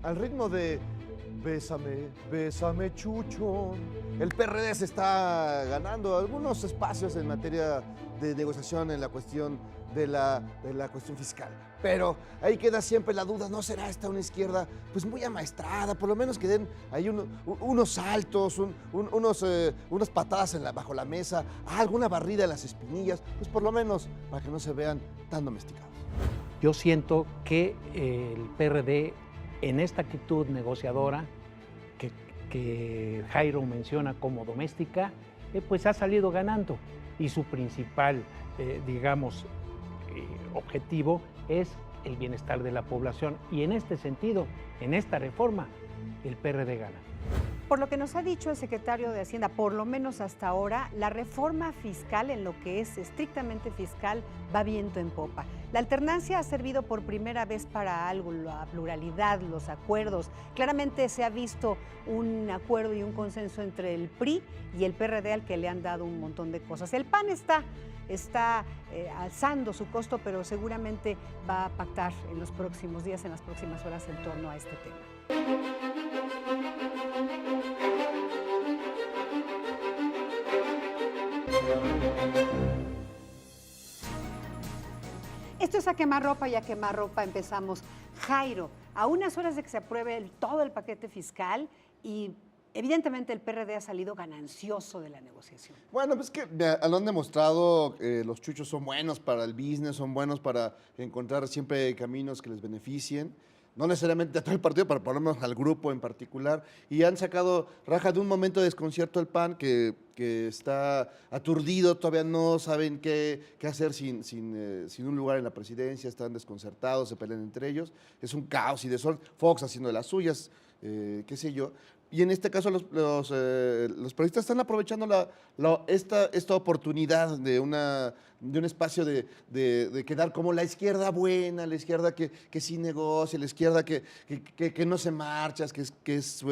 al ritmo de Bésame, bésame, Chucho. El PRD se está ganando algunos espacios en materia de negociación en la cuestión de la cuestión fiscal. Pero ahí queda siempre la duda, ¿no será esta una izquierda pues muy amaestrada? Por lo menos que den ahí unos saltos, unas patadas bajo la mesa, alguna barrida en las espinillas, pues por lo menos para que no se vean tan domesticados. Yo siento que el PRD en esta actitud negociadora que Jairo menciona como doméstica, pues ha salido ganando y su principal, objetivo es el bienestar de la población y en este sentido, en esta reforma, el PRD gana. Por lo que nos ha dicho el secretario de Hacienda, por lo menos hasta ahora, la reforma fiscal en lo que es estrictamente fiscal va viento en popa. La alternancia ha servido por primera vez para algo, la pluralidad, los acuerdos. Claramente se ha visto un acuerdo y un consenso entre el PRI y el PRD al que le han dado un montón de cosas. El PAN está alzando su costo, pero seguramente va a pactar en los próximos días, en las próximas horas en torno a este tema. Esto es A Quemarropa y A Quemarropa empezamos. Jairo, a unas horas de que se apruebe todo el paquete fiscal y evidentemente el PRD ha salido ganancioso de la negociación. Bueno, pues que lo han demostrado, los chuchos son buenos para el business, son buenos para encontrar siempre caminos que les beneficien. No necesariamente a todo el partido, pero por lo menos al grupo en particular. Y han sacado raja de un momento de desconcierto el PAN que está aturdido, todavía no saben qué hacer sin un lugar en la presidencia, están desconcertados, se pelean entre ellos. Es un caos y desorden. Fox haciendo de las suyas, qué sé yo. Y en este caso los periodistas están aprovechando esta oportunidad de un espacio de quedar como la izquierda buena, la izquierda que sí negocia, la izquierda que no se marcha, que es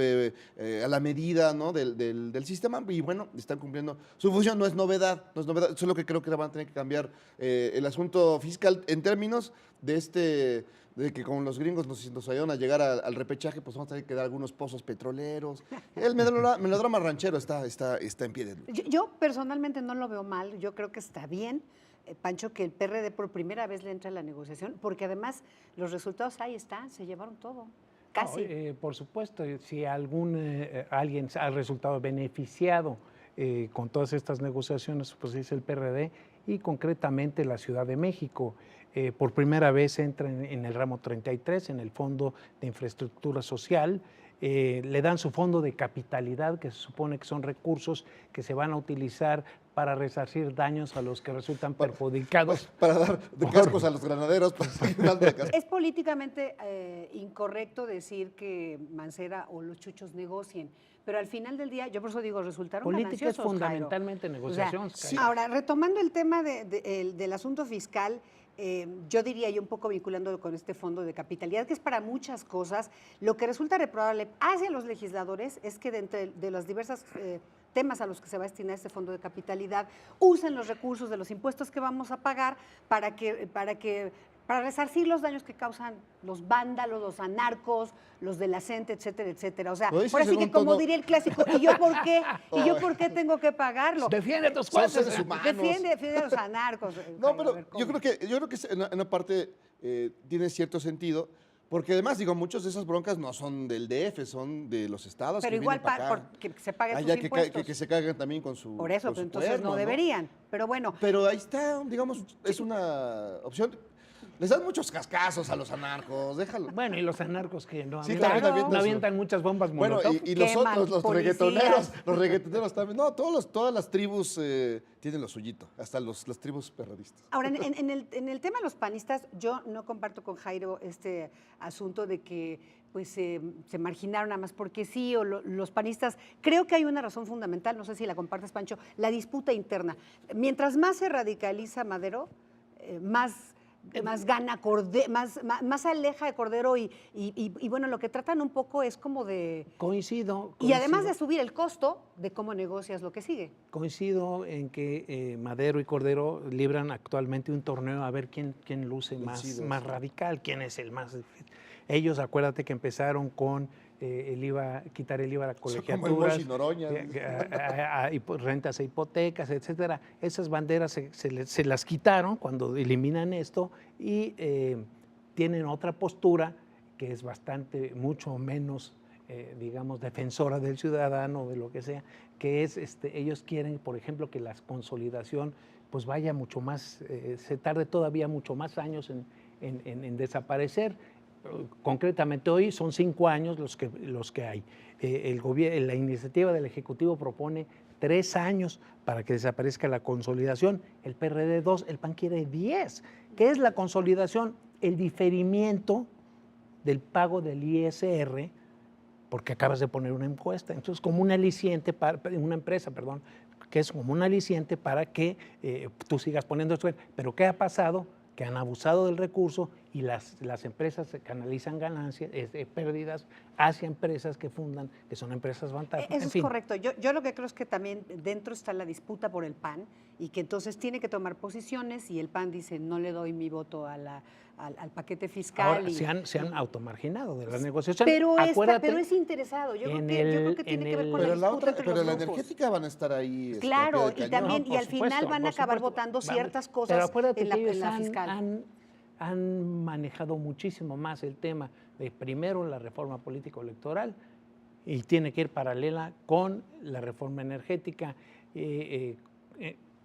a la medida, ¿no? del sistema. Y bueno, están cumpliendo su función, no es novedad. Eso es lo que creo que van a tener que cambiar el asunto fiscal en términos de que como los gringos nos ayudan a llegar al repechaje, pues vamos a tener que dar algunos pozos petroleros. El melodrama ranchero está en pie de lucha. Yo personalmente no lo veo mal, yo creo que está bien, Pancho, que el PRD por primera vez le entra a la negociación, porque además los resultados ahí están, se llevaron todo. Casi. No, por supuesto, si alguien ha resultado beneficiado con todas estas negociaciones, pues es el PRD y concretamente la Ciudad de México. Por primera vez entra en el ramo 33, en el Fondo de Infraestructura Social, le dan su fondo de capitalidad, que se supone que son recursos que se van a utilizar para resarcir daños a los que resultan perjudicados. Para dar de cascos a los granaderos. Es políticamente incorrecto decir que Mancera o los chuchos negocien, pero al final del día, yo por eso digo, resultaron gananciosos. Política es fundamentalmente Jairo. negociación. O sea, sí. Ahora, retomando el tema del asunto fiscal, yo diría, y un poco vinculándolo con este fondo de capitalidad, que es para muchas cosas, lo que resulta reprobable hacia los legisladores es que de las diversas temas a los que se va a destinar este fondo de capitalidad, usen los recursos de los impuestos que vamos a pagar para resarcir los daños que causan los vándalos, los anarcos, los de la gente, etcétera, etcétera. O sea, por así que como diría el clásico, ¿y yo por qué tengo que pagarlo? Defiende a tus cuates. Defiende a los anarcos. No, pero yo creo que en una parte tiene cierto sentido, porque además, digo, muchas de esas broncas no son del DF, son de los estados. Pero que igual que se paguen sus impuestos. Que se caigan también con su. Por eso, con su entonces cuerno, no deberían. Pero bueno. Pero ahí está, digamos, es una opción. Les dan muchos cascazos a los anarcos, déjalo. Bueno, y los anarcos que no avientan muchas bombas Molotov. Bueno, y los otros, los reggaetoneros también. No, todas las tribus tienen lo suyito, hasta las tribus perredistas. Ahora, en el tema de los panistas, yo no comparto con Jairo este asunto de que pues se marginaron nada más porque sí, o los panistas, creo que hay una razón fundamental, no sé si la compartes, Pancho, la disputa interna. Mientras más se radicaliza Madero, más gana más aleja de Cordero y bueno, lo que tratan un poco es como de... Coincido. Y además de subir el costo de cómo negocias lo que sigue. Coincido en que Madero y Cordero libran actualmente un torneo a ver quién luce más radical, quién es el más... Ellos, acuérdate que empezaron con quitar el IVA a las colegiaturas, rentas e hipotecas, etcétera. Esas banderas se las quitaron cuando eliminan esto y tienen otra postura que es mucho menos, digamos, defensora del ciudadano, de lo que sea, que es, ellos quieren, por ejemplo, que la consolidación pues vaya mucho más, se tarde todavía mucho más años en desaparecer. Concretamente hoy son 5 años los que hay. La iniciativa del Ejecutivo propone 3 años para que desaparezca la consolidación, el PRD 2, el PAN quiere 10. ¿Qué es la consolidación? El diferimiento del pago del ISR, porque acabas de poner una encuesta. Entonces, como un aliciente, una empresa, perdón, que es como un aliciente para que tú sigas poniendo esto. Pero ¿qué ha pasado? Que han abusado del recurso y las empresas canalizan ganancias, pérdidas hacia empresas que fundan, que son empresas fantasmas. Eso es correcto. Yo lo que creo es que también dentro está la disputa por el PAN y que entonces tiene que tomar posiciones y el PAN dice no le doy mi voto al paquete fiscal. Ahora, se han automarginado de las negociaciones. Pero es interesado. Yo creo que tiene que ver con la disputa entre los Pero la grupos. energética van a estar ahí. Claro, y también, y al supuesto, final van a acabar votando ciertas cosas pero acuérdate en que la fiscal. Han manejado muchísimo más el tema de primero la reforma político-electoral y tiene que ir paralela con la reforma energética.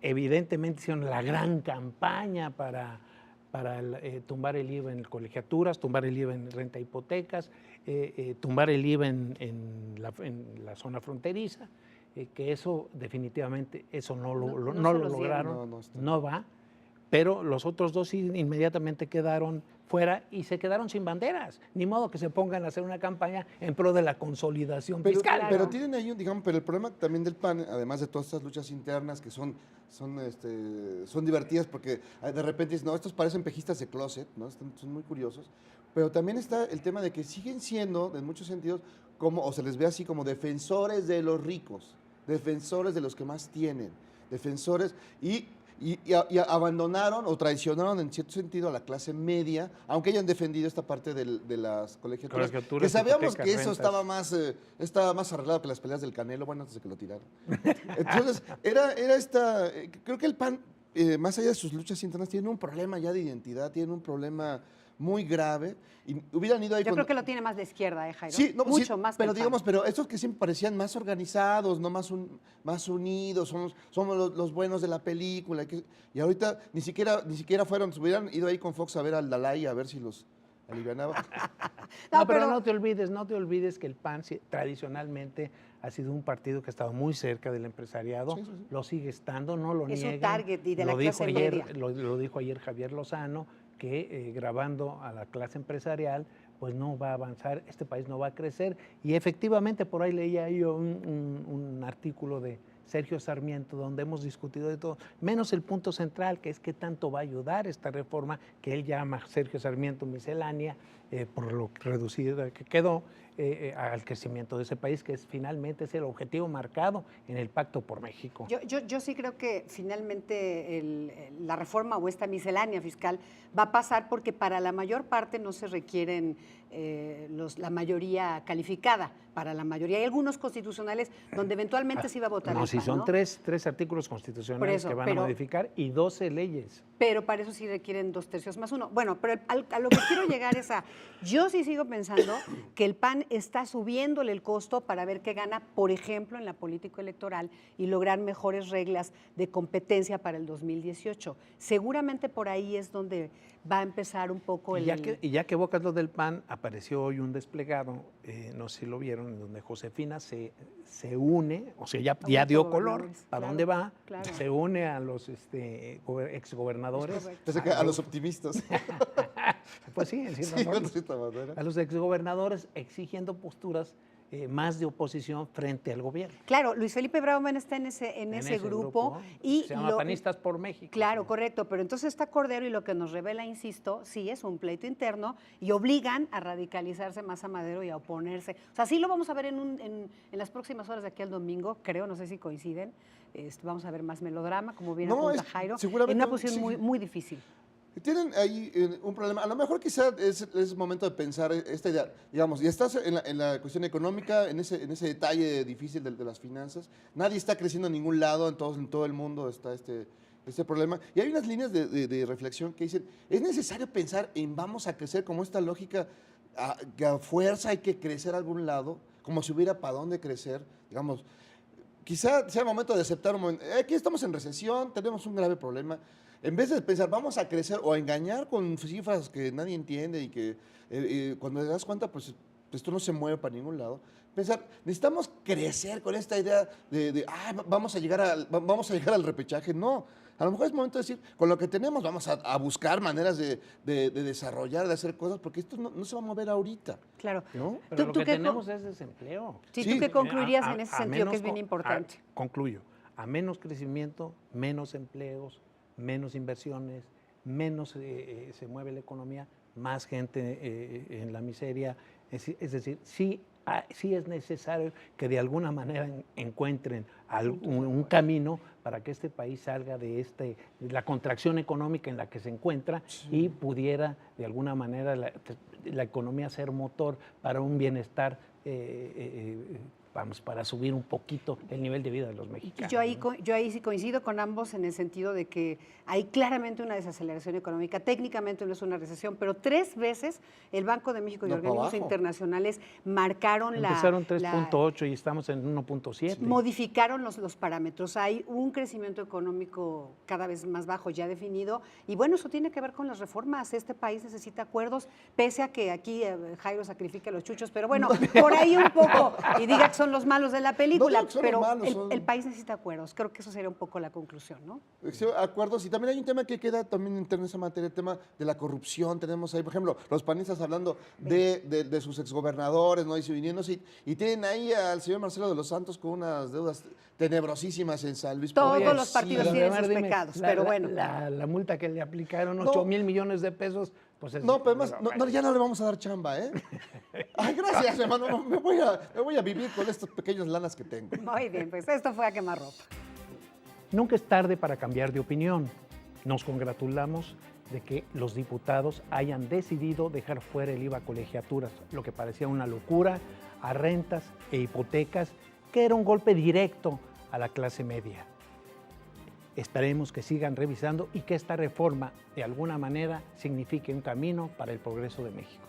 Evidentemente hicieron la gran campaña para tumbar el IVA en colegiaturas, tumbar el IVA en renta hipotecas, tumbar el IVA en la zona fronteriza, que eso definitivamente no lo lograron, no va. Pero los otros dos inmediatamente quedaron fuera y se quedaron sin banderas. Ni modo que se pongan a hacer una campaña en pro de la consolidación fiscal. Pero tienen ahí, digamos, pero el problema también del PAN, además de todas estas luchas internas que son divertidas porque de repente dicen, no, estos parecen pejistas de closet, ¿no? Son muy curiosos. Pero también está el tema de que siguen siendo, en muchos sentidos, o se les ve así como defensores de los ricos, defensores de los que más tienen, defensores y abandonaron o traicionaron en cierto sentido a la clase media, aunque hayan defendido esta parte de las colegiaturas, que sabíamos que eso estaba más arreglado que las peleas del Canelo, bueno, antes de que lo tiraron. Entonces, creo que el PAN, más allá de sus luchas internas, tiene un problema ya de identidad, tiene un problema muy grave y hubieran ido ahí. Yo creo que lo tiene más de izquierda, Jairo. Sí, no, mucho más. Pero digamos, pero estos que siempre parecían más organizados, no más unidos, somos los buenos de la película. Y ahorita ni siquiera fueron, se hubieran ido ahí con Fox a ver al Dalai a ver si los alivianaba. Pero no te olvides que el PAN tradicionalmente ha sido un partido que ha estado muy cerca del empresariado, sí. Lo sigue estando, no lo niegan. Es un target y de la clase media. Lo dijo ayer Javier Lozano, que grabando a la clase empresarial, pues no va a avanzar, este país no va a crecer. Y efectivamente, por ahí leía yo un artículo de Sergio Sarmiento, donde hemos discutido de todo, menos el punto central, que es qué tanto va a ayudar esta reforma, que él llama Sergio Sarmiento miscelánea, por lo reducido que quedó, al crecimiento de ese país, que finalmente es el objetivo marcado en el Pacto por México. Yo sí creo que finalmente la reforma o esta miscelánea fiscal va a pasar porque para la mayor parte no se requieren la mayoría calificada, para la mayoría. Hay algunos constitucionales donde eventualmente se iba a votar. No, si son tres artículos constitucionales que van a modificar y 12 leyes. Pero para eso sí requieren 2/3 más 1. Bueno, pero a lo que quiero llegar es yo sí sigo pensando que el PAN está subiéndole el costo para ver qué gana, por ejemplo, en la política electoral y lograr mejores reglas de competencia para el 2018. Seguramente por ahí es donde va a empezar un poco y ya que evocas lo del PAN, apareció hoy un desplegado, no sé si lo vieron, en donde Josefina se une, o sea, ya dio color para dónde va, se une a los exgobernadores. Pensé que a los optimistas. Pues sí, a los exgobernadores exigiendo posturas más de oposición frente al gobierno. Claro, Luis Felipe Brauman está en ese grupo. Y se llama Panistas por México. Claro, correcto, pero entonces está Cordero y lo que nos revela, insisto, sí es un pleito interno y obligan a radicalizarse más a Madero y a oponerse. O sea, sí lo vamos a ver en las próximas horas de aquí al domingo, creo, no sé si coinciden. Vamos a ver más melodrama, como bien apunta Jairo, en una posición muy, muy difícil. Tienen ahí un problema. A lo mejor quizá es momento de pensar esta idea. Digamos, ya estás en la cuestión económica, en ese detalle difícil de las finanzas. Nadie está creciendo en ningún lado, en todo el mundo está este problema. Y hay unas líneas de reflexión que dicen, es necesario pensar en vamos a crecer como esta lógica, que a fuerza hay que crecer a algún lado, como si hubiera para dónde crecer. Digamos, quizá sea el momento de aceptar un momento. Aquí estamos en recesión, tenemos un grave problema. En vez de pensar, vamos a crecer o a engañar con cifras que nadie entiende y que cuando te das cuenta, pues esto no se mueve para ningún lado. Pensar, necesitamos crecer con esta idea vamos a llegar al repechaje. No, a lo mejor es momento de decir, con lo que tenemos vamos a buscar maneras de desarrollar, de hacer cosas, porque esto no se va a mover ahorita. Claro. ¿No? Pero lo que tenemos es desempleo. Sí, Sí. ¿tú qué concluirías en ese A sentido, que menos es bien importante? Concluyo. A menos crecimiento, menos empleos, menos inversiones, menos se mueve la economía, más gente en la miseria. Es decir, sí es necesario que de alguna manera encuentren un camino para que este país salga de la contracción económica en la que se encuentra y pudiera de alguna manera la economía ser motor para un bienestar, para subir un poquito el nivel de vida de los mexicanos. Yo ahí sí coincido con ambos en el sentido de que hay claramente una desaceleración económica. Técnicamente no es una recesión, pero 3 veces el Banco de México y organismos internacionales marcaron Empezaron 3.8 y estamos en 1.7. Modificaron los parámetros. Hay un crecimiento económico cada vez más bajo, ya definido. Y bueno, eso tiene que ver con las reformas. Este país necesita acuerdos, pese a que aquí Jairo sacrifica a los chuchos, pero bueno, por ahí un poco, y diga que son los malos de la película, pero el país necesita acuerdos. Creo que eso sería un poco la conclusión, ¿no? Sí, acuerdos, y también hay un tema que queda también en esa materia, el tema de la corrupción. Tenemos ahí, por ejemplo, los panistas hablando de sus exgobernadores, ¿no? Y viniéndose, y tienen ahí al señor Marcelo de los Santos con unas deudas tenebrosísimas en San Luis. Todos los partidos tienen sus pecados, pero bueno. La multa que le aplicaron, 8,000 millones de pesos, pues es... No, pero además, ya no le vamos a dar chamba, ¿eh? Ay, gracias, hermano. Me voy a vivir con estos pequeños lanas que tengo. Muy bien, pues esto fue A Quemarropa. Nunca es tarde para cambiar de opinión. Nos congratulamos de que los diputados hayan decidido dejar fuera el IVA a colegiaturas, lo que parecía una locura, a rentas e hipotecas, que era un golpe directo a la clase media. Esperemos que sigan revisando y que esta reforma, de alguna manera, signifique un camino para el progreso de México.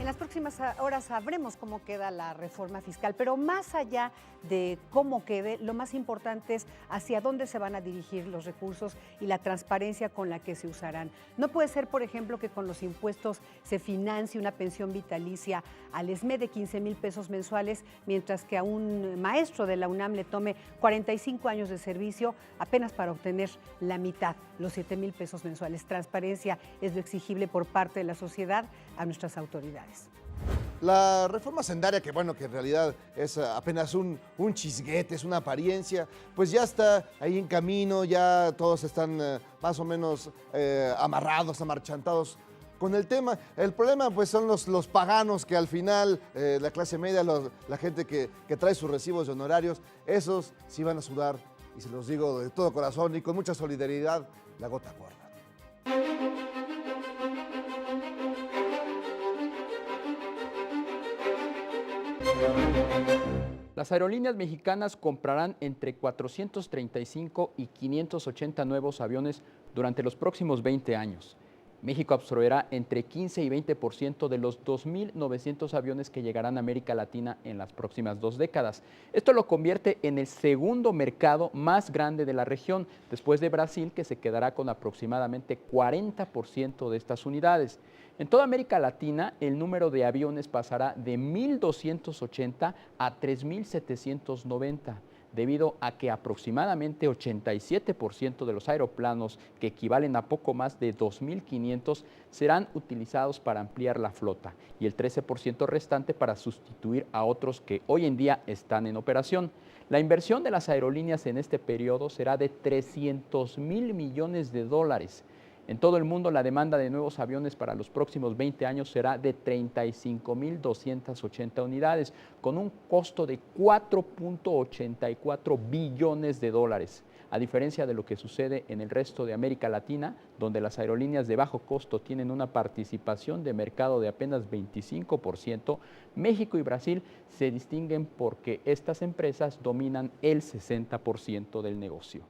En las próximas horas sabremos cómo queda la reforma fiscal, pero más allá de cómo quede, lo más importante es hacia dónde se van a dirigir los recursos y la transparencia con la que se usarán. No puede ser, por ejemplo, que con los impuestos se financie una pensión vitalicia al ESME de 15,000 pesos mensuales, mientras que a un maestro de la UNAM le tome 45 años de servicio apenas para obtener la mitad, los 7,000 pesos mensuales. Transparencia es lo exigible por parte de la sociedad a nuestras autoridades. La reforma hacendaria, que bueno, que en realidad es apenas un chisguete, es una apariencia, pues ya está ahí en camino, ya todos están más o menos amarrados, amarchantados con el tema. El problema pues son los paganos que al final, la clase media, la gente que trae sus recibos de honorarios, esos sí van a sudar, y se los digo de todo corazón y con mucha solidaridad, la gota gorda. Las aerolíneas mexicanas comprarán entre 435 y 580 nuevos aviones durante los próximos 20 años. México absorberá entre 15 y 20% de los 2.900 aviones que llegarán a América Latina en las próximas 2 décadas. Esto lo convierte en el segundo mercado más grande de la región, después de Brasil, que se quedará con aproximadamente 40% de estas unidades. En toda América Latina, el número de aviones pasará de 1.280 a 3.790. Debido a que aproximadamente 87% de los aeroplanos, que equivalen a poco más de 2.500, serán utilizados para ampliar la flota y el 13% restante para sustituir a otros que hoy en día están en operación. La inversión de las aerolíneas en este periodo será de 300,000 millones de dólares. En todo el mundo, la demanda de nuevos aviones para los próximos 20 años será de 35,280 unidades, con un costo de 4.84 billones de dólares. A diferencia de lo que sucede en el resto de América Latina, donde las aerolíneas de bajo costo tienen una participación de mercado de apenas 25%, México y Brasil se distinguen porque estas empresas dominan el 60% del negocio.